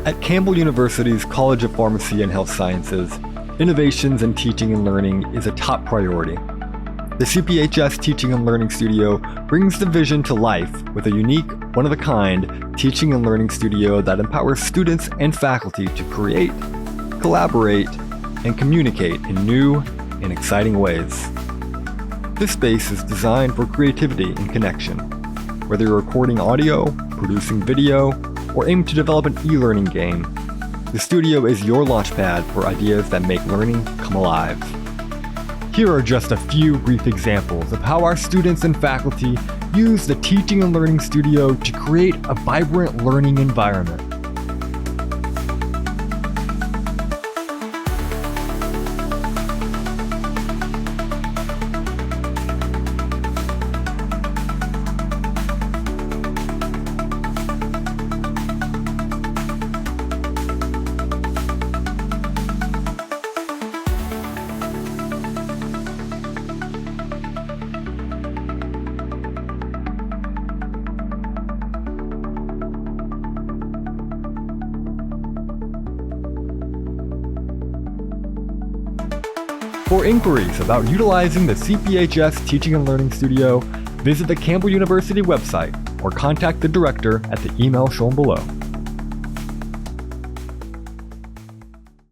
At Campbell University's College of Pharmacy and Health Sciences, innovations in teaching and learning is a top priority. The CPHS Teaching and Learning Studio brings the vision to life with a unique, one-of-a-kind teaching and learning studio that empowers students and faculty to create, collaborate, and communicate in new and exciting ways. This space is designed for creativity and connection. Whether you're recording audio, producing video, or aim to develop an e-learning game, the studio is your launchpad for ideas that make learning come alive. Here are just a few brief examples of how our students and faculty use the Teaching and Learning Studio to create a vibrant learning environment. For inquiries about utilizing the CPHS Teaching and Learning Studio, visit the Campbell University website or contact the director at the email shown below.